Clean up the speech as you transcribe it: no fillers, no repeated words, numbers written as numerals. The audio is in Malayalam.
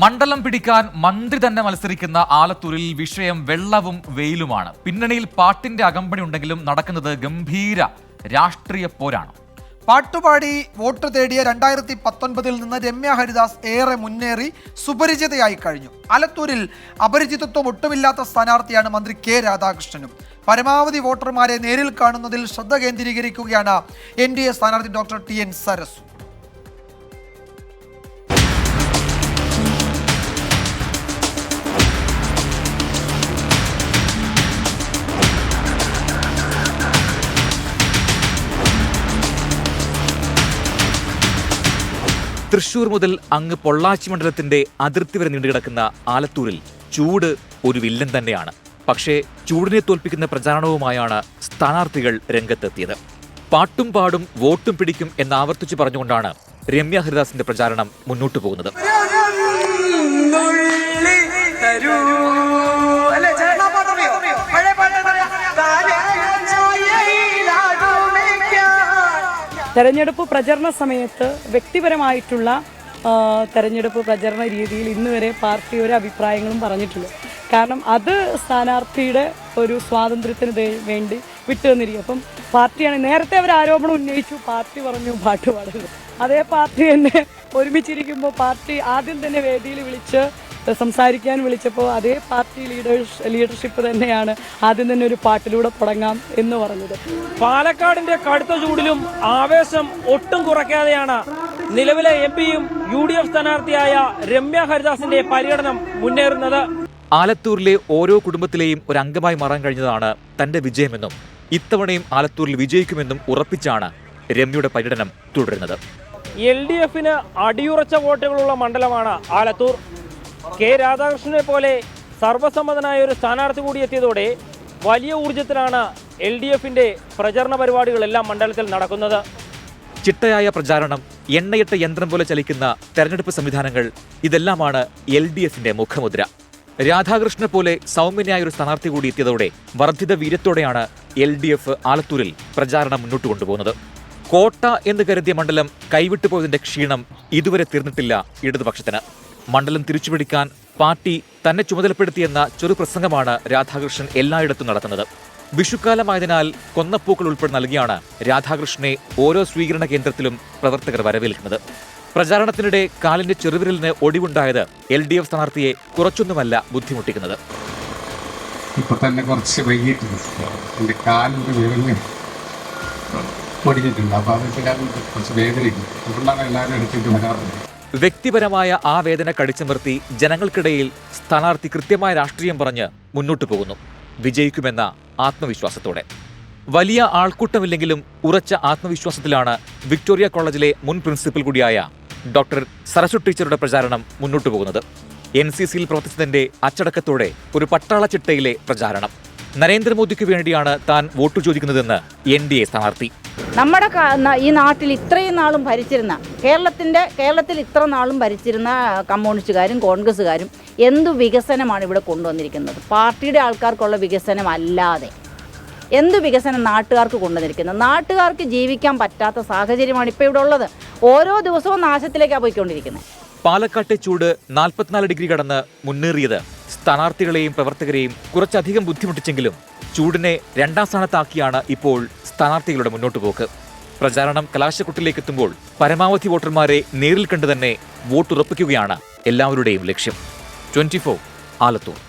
മണ്ഡലം പിടിക്കാൻ മന്ത്രി തന്നെ മത്സരിക്കുന്ന ആലത്തൂരിൽ വിഷയം വെള്ളവും വെയിലുമാണ്. പിന്നണിയിൽ പാട്ടിന്റെ അകമ്പടി ഉണ്ടെങ്കിലും നടക്കുന്നത് ഗംഭീര രാഷ്ട്രീയ പോരാണ്. പാട്ടുപാടി വോട്ട് തേടിയ 2019 നിന്ന് രമ്യ ഹരിദാസ് ഏറെ മുന്നേറി സുപരിചിതയായി കഴിഞ്ഞു. ആലത്തൂരിൽ അപരിചിതത്വം ഒട്ടുമില്ലാത്ത സ്ഥാനാർത്ഥിയാണ് മന്ത്രി കെ രാധാകൃഷ്ണനും. പരമാവധി വോട്ടർമാരെ നേരിൽ കാണുന്നതിൽ ശ്രദ്ധ കേന്ദ്രീകരിക്കുകയാണ് NDA സ്ഥാനാർത്ഥി ഡോക്ടർ TN സരസു. തൃശൂർ മുതൽ അങ്ങ് പൊള്ളാച്ചി മണ്ഡലത്തിന്റെ അതിർത്തി വരെ നീണ്ടുകിടക്കുന്ന ആലത്തൂരിൽ ചൂട് ഒരു വില്ലൻ തന്നെയാണ്. പക്ഷേ ചൂടിനെ തോൽപ്പിക്കുന്ന പ്രചാരണവുമായാണ് സ്ഥാനാർത്ഥികൾ രംഗത്തെത്തിയത്. പാട്ടും പാടും വോട്ടും പിടിക്കും എന്നാവർത്തിച്ചു പറഞ്ഞുകൊണ്ടാണ് രമ്യ ഹരിദാസിന്റെ പ്രചാരണം മുന്നോട്ടു പോകുന്നത്. തെരഞ്ഞെടുപ്പ് പ്രചരണ സമയത്ത് വ്യക്തിപരമായിട്ടുള്ള തെരഞ്ഞെടുപ്പ് പ്രചരണ രീതിയിൽ ഇന്നുവരെ പാർട്ടി ഒരു അഭിപ്രായങ്ങളും പറഞ്ഞിട്ടില്ല. കാരണം അത് സ്ഥാനാർത്ഥിയുടെ ഒരു സ്വാതന്ത്ര്യത്തിന് വേണ്ടി വിട്ടുതന്നിരിക്കും. അപ്പം പാർട്ടിയാണ് നേരത്തെ അവർ ആരോപണം ഉന്നയിച്ചു, പാർട്ടി പറഞ്ഞു പാട്ട് പാടരുത്. അതേ പാർട്ടി തന്നെ ഒരുമിച്ചിരിക്കുമ്പോൾ പാർട്ടി ആദ്യം തന്നെ വേദിയിൽ വിളിച്ച് സംസാരിക്കാൻ വിളിച്ചപ്പോൾ അതേ പാർട്ടി ലീഡർഷിപ്പ് തന്നെയാണ് ആദ്യം തന്നെ ഒരു പാട്ടിലൂടെ തുടങ്ങാം എന്ന് പറഞ്ഞത്. പാലക്കാടിന്റെ കടുത്ത ചൂടിലും ആവേശം ഒട്ടും കുറയ്ക്കാതെയാണ് നിലവിലെ MPയും UDF സ്ഥാനാർത്ഥിയായ രമ്യ ഹരിദാസിന്റെ പര്യടനം മുന്നേറുന്നത്. ആലത്തൂരിലെ ഓരോ കുടുംബത്തിലെയും ഒരു അംഗമായി മാറാൻ കഴിഞ്ഞതാണ് തന്റെ വിജയമെന്നും ഇത്തവണയും ആലത്തൂരിൽ വിജയിക്കുമെന്നും ഉറപ്പിച്ചാണ് രമ്യയുടെ പര്യടനം തുടരുന്നത്. LDFന് അടിയുറച്ച വോട്ടുകളുള്ള മണ്ഡലമാണ് ആലത്തൂർ. കെ രാധാകൃഷ്ണനെ പോലെ സർവസമ്മതനായ ഒരു സ്ഥാനാർത്ഥി കൂടി എത്തിയതോടെ വലിയ ഊർജത്തിലാണ് LDFന്റെ പ്രചരണ പരിപാടികളെല്ലാം മണ്ഡലത്തിൽ നടക്കുന്നത്. ചിട്ടയായ പ്രചാരണം, എണ്ണയിട്ട യന്ത്രം പോലെ ചലിക്കുന്ന തെരഞ്ഞെടുപ്പ് സംവിധാനങ്ങൾ, ഇതെല്ലാമാണ് LDFന്റെ മുഖമുദ്ര. രാധാകൃഷ്ണനെ പോലെ സൗമ്യനായ ഒരു സ്ഥാനാർത്ഥി കൂടി എത്തിയതോടെ വർദ്ധിത വീര്യത്തോടെയാണ് LDF ആലത്തൂരിൽ പ്രചാരണം മുന്നോട്ട് കൊണ്ടുപോകുന്നത്. കോട്ട എന്ന് കരുതിയ മണ്ഡലം കൈവിട്ടുപോയതിന്റെ ക്ഷീണം ഇതുവരെ തീർന്നിട്ടില്ല ഇടതുപക്ഷത്തിന്. മണ്ഡലം തിരിച്ചുപിടിക്കാൻ പാർട്ടി തന്നെ ചുമതലപ്പെടുത്തിയെന്ന ചെറുപ്രസംഗമാണ് രാധാകൃഷ്ണൻ എല്ലായിടത്തും നടത്തുന്നത്. വിഷുക്കാലമായതിനാൽ കൊന്നപ്പൂക്കൾ ഉൾപ്പെടെ നൽകിയാണ് രാധാകൃഷ്ണനെ ഓരോ സ്വീകരണ കേന്ദ്രത്തിലും പ്രവർത്തകർ വരവേൽക്കുന്നത്. പ്രചാരണത്തിനിടെ കാലിന്റെ ചെറുവിരലിന് ഒടിവുണ്ടായത് LDF സ്ഥാനാർത്ഥിയെ കുറച്ചൊന്നുമല്ല ബുദ്ധിമുട്ടിക്കുന്നത്. ഇപ്പൊ തന്നെ കുറച്ച് വൈകിട്ടുണ്ട്, എന്റെ കാലിന്റെ വിരലിന് ഒടിഞ്ഞിട്ടുണ്ട്. അപ്പൊ അതൊക്കെ കുറച്ച് വേദനയ്ക്കും അതുകൊണ്ടാണ് എല്ലാവരും എടുത്തിട്ട് വരാറുണ്ട്. വ്യക്തിപരമായ ആ വേദന കടിച്ചമർത്തി ജനങ്ങൾക്കിടയിൽ സ്ഥാനാർത്ഥി കൃത്യമായ രാഷ്ട്രീയം പറഞ്ഞ് മുന്നോട്ടു പോകുന്നു, വിജയിക്കുമെന്ന ആത്മവിശ്വാസത്തോടെ. വലിയ ആൾക്കൂട്ടമില്ലെങ്കിലും ഉറച്ച ആത്മവിശ്വാസത്തിലാണ് വിക്ടോറിയ കോളേജിലെ മുൻ പ്രിൻസിപ്പൽ കൂടിയായ ഡോക്ടർ സരസു ടീച്ചറുടെ പ്രചാരണം മുന്നോട്ടു പോകുന്നത്. NCCയിൽ പ്രവർത്തിച്ചതിന്റെ അച്ചടക്കത്തോടെ ഒരു പട്ടാള ചിട്ടയിലെ പ്രചാരണം. നരേന്ദ്രമോദിക്ക് വേണ്ടിയാണ് താൻ വോട്ട് ചോദിക്കുന്നതെന്ന് NDA സ്ഥാനാർത്ഥി. നമ്മുടെ ഈ നാട്ടിൽ ഇത്രയും നാളും ഭരിച്ചിരുന്ന കേരളത്തിൽ ഇത്ര നാളും ഭരിച്ചിരുന്ന കമ്മ്യൂണിസ്റ്റുകാരും കോൺഗ്രസ്സുകാരും എന്തു വികസനമാണ് ഇവിടെ കൊണ്ടുവന്നിരിക്കുന്നത്? പാർട്ടിയുടെ ആൾക്കാർക്കുള്ള വികസനം അല്ലാതെ എന്തു വികസനം നാട്ടുകാർക്ക് കൊണ്ടുവന്നിരിക്കുന്നത്? നാട്ടുകാർക്ക് ജീവിക്കാൻ പറ്റാത്ത സാഹചര്യമാണ് ഇപ്പോൾ ഇവിടെ ഉള്ളത്. ഓരോ ദിവസവും നാശത്തിലേക്കാണ് പോയിക്കൊണ്ടിരിക്കുന്നത്. പാലക്കാട്ടെ ചൂട് 44 ഡിഗ്രി കടന്ന് മുന്നേറിയത് സ്ഥാനാർത്ഥികളെയും പ്രവർത്തകരെയും കുറച്ചധികം ബുദ്ധിമുട്ടിച്ചെങ്കിലും ചൂടിനെ 2ാം സ്ഥാനത്താക്കിയാണ് ഇപ്പോൾ സ്ഥാനാർത്ഥികളുടെ മുന്നോട്ടു പോക്ക്. പ്രചാരണം കലാശക്കൊട്ടിലേക്കെത്തുമ്പോൾ പരമാവധി വോട്ടർമാരെ നേരിൽ കണ്ടു തന്നെ വോട്ടുറപ്പിക്കുകയാണ് എല്ലാവരുടെയും ലക്ഷ്യം. 24 ആലത്തൂർ.